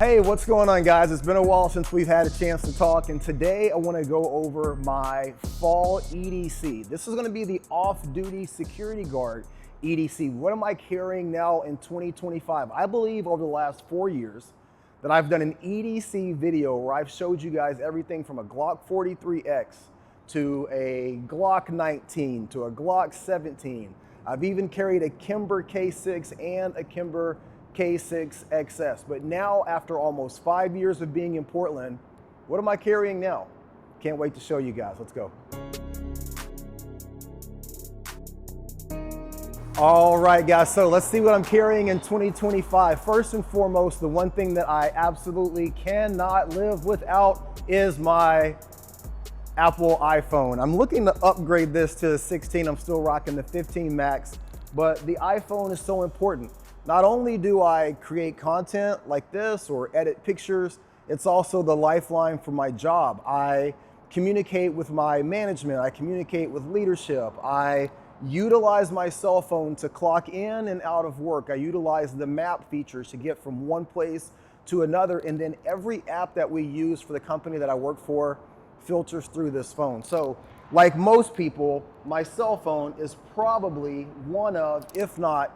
Hey, what's going on, guys? It's been a while since we've had a chance to talk, and today I want to go over my fall EDC. This is going to be the off-duty security guard EDC. What am I carrying now in 2025? I believe over the last 4 years that I've done an EDC video where I've showed you guys everything from a Glock 43X to a Glock 19 to a Glock 17. I've even carried a Kimber K6 and a Kimber K6 XS. But now, after almost 5 years of being in Portland, what am I carrying now? Can't wait to show you guys. Let's go. All right, guys, so let's see what I'm carrying in 2025. First and foremost, the one thing that I absolutely cannot live without is my Apple iPhone. I'm looking to upgrade this to 16. I'm still rocking the 15 Max, but the iPhone is so important. Not only do I create content like this or edit pictures, it's also the lifeline for my job. I communicate with my management, I communicate with leadership, I utilize my cell phone to clock in and out of work, I utilize the map features to get from one place to another, and then every app that we use for the company that I work for filters through this phone. So, like most people, my cell phone is probably one of, if not,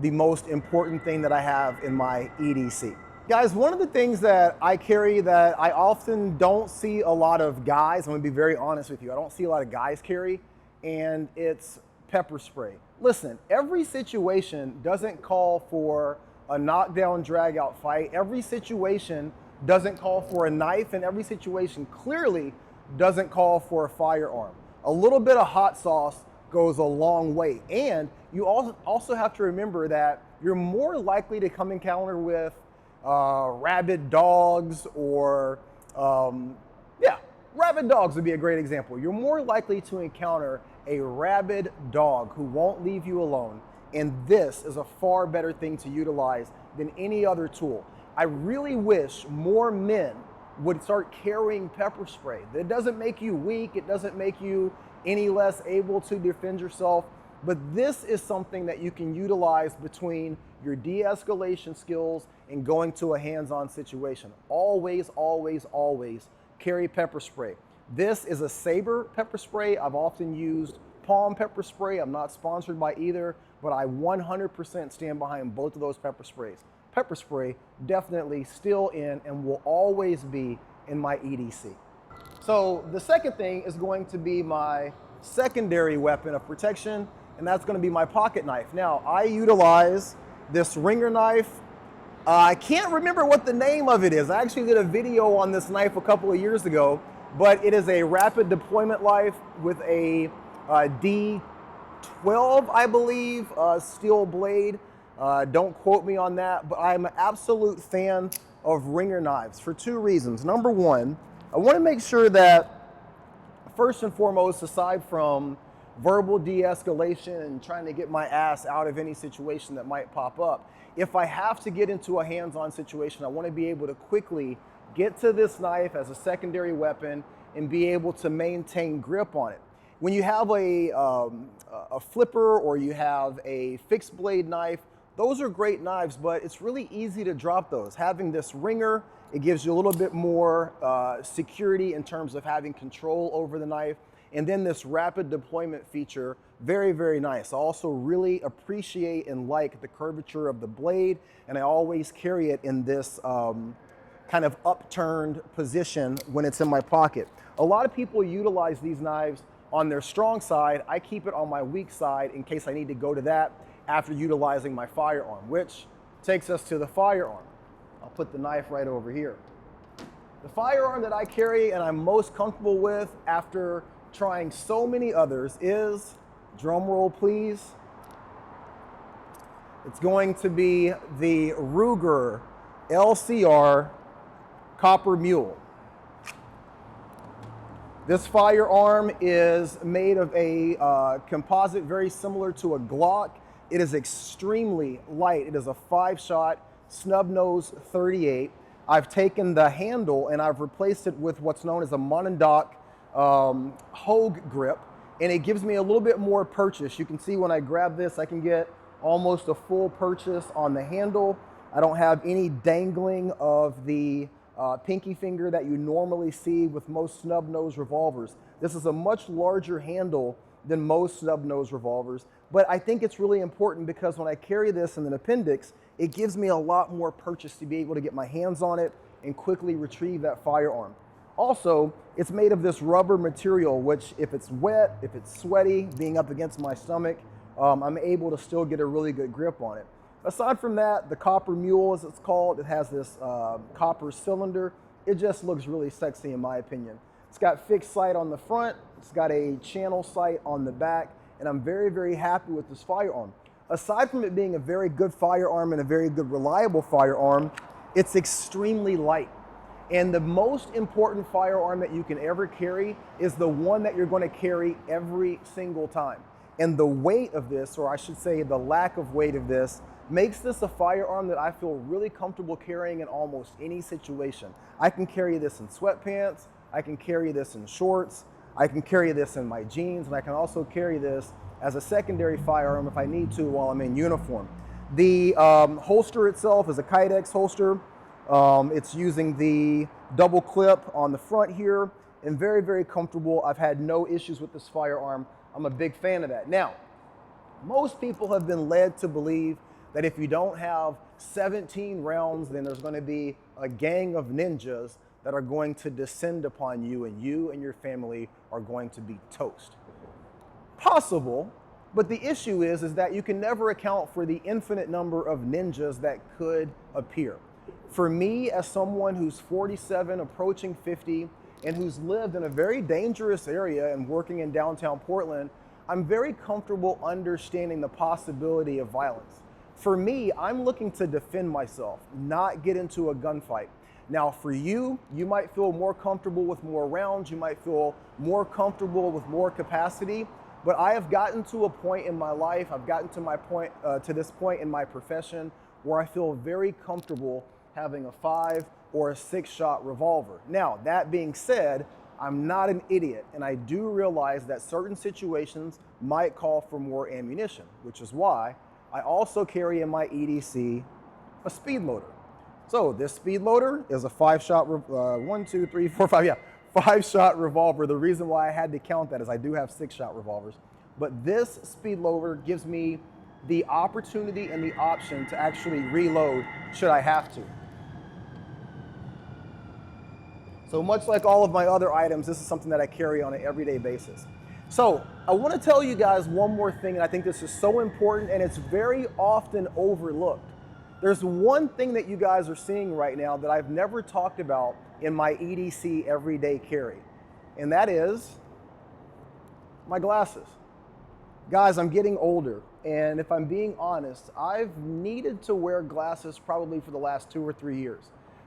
the most important thing that I have in my EDC. Guys, one of the things that I carry that I often don't see a lot of guys, I'm gonna be very honest with you, I don't see a lot of guys carry, and it's pepper spray. Listen, every situation doesn't call for a knockdown, drag out fight. Every situation doesn't call for a knife, and every situation clearly doesn't call for a firearm. A little bit of hot sauce goes a long way. And you also have to remember that you're more likely to come encounter with rabid dogs or, rabid dogs would be a great example. You're more likely to encounter a rabid dog who won't leave you alone. And this is a far better thing to utilize than any other tool. I really wish more men would start carrying pepper spray. That doesn't make you weak. It doesn't make you any less able to defend yourself, but this is something that you can utilize between your de-escalation skills and going to a hands-on situation. Always, always, always carry pepper spray. This is a Saber pepper spray. I've often used Palm pepper spray. I'm not sponsored by either, but I 100% stand behind both of those pepper sprays. Pepper spray definitely still in and will always be in my EDC. So the second thing is going to be my secondary weapon of protection, and that's going to be my pocket knife. Now, I utilize this ringer knife. I can't remember what the name of it is. I actually did a video on this knife a couple of years ago, but it is a rapid deployment knife with a D12, I believe, steel blade. Don't quote me on that, but I'm an absolute fan of ringer knives for two reasons. Number one, I want to make sure that, first and foremost, aside from verbal de-escalation and trying to get my ass out of any situation that might pop up, if I have to get into a hands-on situation, I want to be able to quickly get to this knife as a secondary weapon and be able to maintain grip on it. When you have a flipper or you have a fixed blade knife, those are great knives, but it's really easy to drop those. Having this ringer, it gives you a little bit more security in terms of having control over the knife. And then this rapid deployment feature, very, very nice. I also really appreciate and like the curvature of the blade, and I always carry it in this kind of upturned position when it's in my pocket. A lot of people utilize these knives on their strong side. I keep it on my weak side in case I need to go to that after utilizing my firearm, which takes us to the firearm. I'll put the knife right over here. The firearm that I carry and I'm most comfortable with after trying so many others is, drum roll please, it's going to be the Ruger LCR Copper Mule. This firearm is made of a composite very similar to a Glock. It is extremely light. It is a 5-shot snub nose 38. I've taken the handle and I've replaced it with what's known as a Monondoc Hogue grip, and it gives me a little bit more purchase. You can see when I grab this, I can get almost a full purchase on the handle. I don't have any dangling of the pinky finger that you normally see with most snub nose revolvers. This is a much larger handle than most snub nose revolvers, but I think it's really important because when I carry this in an appendix, it gives me a lot more purchase to be able to get my hands on it and quickly retrieve that firearm. Also, it's made of this rubber material, which if it's wet, if it's sweaty, being up against my stomach, I'm able to still get a really good grip on it. Aside from that, the Copper Mule, as it's called, it has this copper cylinder. It just looks really sexy in my opinion. It's got fixed sight on the front, it's got a channel sight on the back, and I'm very, very happy with this firearm. Aside from it being a very good firearm and a very good reliable firearm, it's extremely light. And the most important firearm that you can ever carry is the one that you're going to carry every single time. And the weight of this, or I should say the lack of weight of this, makes this a firearm that I feel really comfortable carrying in almost any situation. I can carry this in sweatpants, I can carry this in shorts, I can carry this in my jeans, and I can also carry this as a secondary firearm if I need to while I'm in uniform. The holster itself is a Kydex holster. It's using the double clip on the front here, and very, very comfortable. I've had no issues with this firearm. I'm a big fan of that. Now, most people have been led to believe that if you don't have 17 rounds, then there's going to be a gang of ninjas that are going to descend upon you and your family are going to be toast. Possible, but the issue is that you can never account for the infinite number of ninjas that could appear. For me, as someone who's 47, approaching 50, and who's lived in a very dangerous area and working in downtown Portland, I'm very comfortable understanding the possibility of violence. For me, I'm looking to defend myself, not get into a gunfight. Now for you, you might feel more comfortable with more rounds, you might feel more comfortable with more capacity, but I have gotten to a point in my life, I've gotten to this point in my profession where I feel very comfortable having a 5 or a 6-shot revolver. Now, that being said, I'm not an idiot, and I do realize that certain situations might call for more ammunition, which is why I also carry in my EDC a speed loader. So this speed loader is a 5-shot, 5-shot revolver. The reason why I had to count that is I do have 6-shot revolvers, but this speed loader gives me the opportunity and the option to actually reload should I have to. So much like all of my other items, this is something that I carry on an everyday basis. So I want to tell you guys one more thing, and I think this is so important and it's very often overlooked. There's one thing that you guys are seeing right now that I've never talked about in my EDC everyday carry, and that is my glasses. Guys, I'm getting older, and if I'm being honest, I've needed to wear glasses probably for the last 2 or 3 years.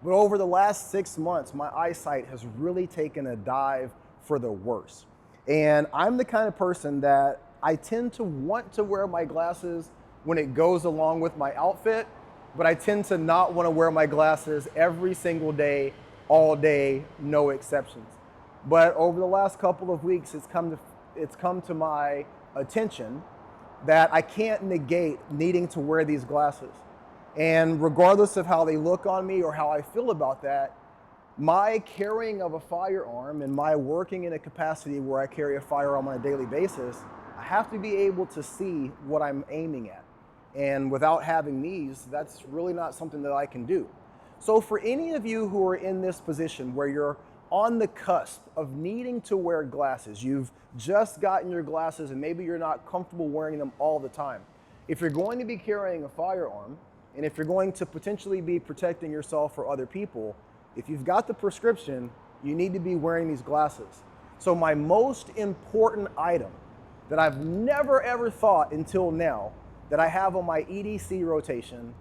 But over the last 6 months, my eyesight has really taken a dive for the worse. And I'm the kind of person that I tend to want to wear my glasses when it goes along with my outfit, but I tend to not want to wear my glasses every single day, all day, no exceptions. But over the last couple of weeks, it's come to my attention that I can't negate needing to wear these glasses. And regardless of how they look on me or how I feel about that, my carrying of a firearm and my working in a capacity where I carry a firearm on a daily basis, I have to be able to see what I'm aiming at. And without having these, that's really not something that I can do. So for any of you who are in this position where you're on the cusp of needing to wear glasses, you've just gotten your glasses and maybe you're not comfortable wearing them all the time. If you're going to be carrying a firearm, and if you're going to potentially be protecting yourself or other people, if you've got the prescription, you need to be wearing these glasses. So my most important item that I've never ever thought until now that I have on my EDC rotation,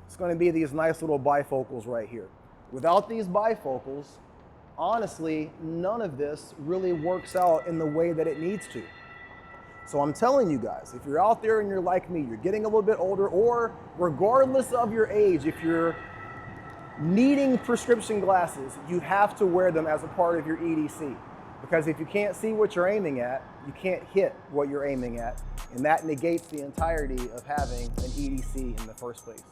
it's going to be these nice little bifocals right here. Without these bifocals, honestly, none of this really works out in the way that it needs to. So I'm telling you guys, if you're out there and you're like me, you're getting a little bit older, or regardless of your age, if you're needing prescription glasses, you have to wear them as a part of your EDC. Because if you can't see what you're aiming at, you can't hit what you're aiming at. And that negates the entirety of having an EDC in the first place.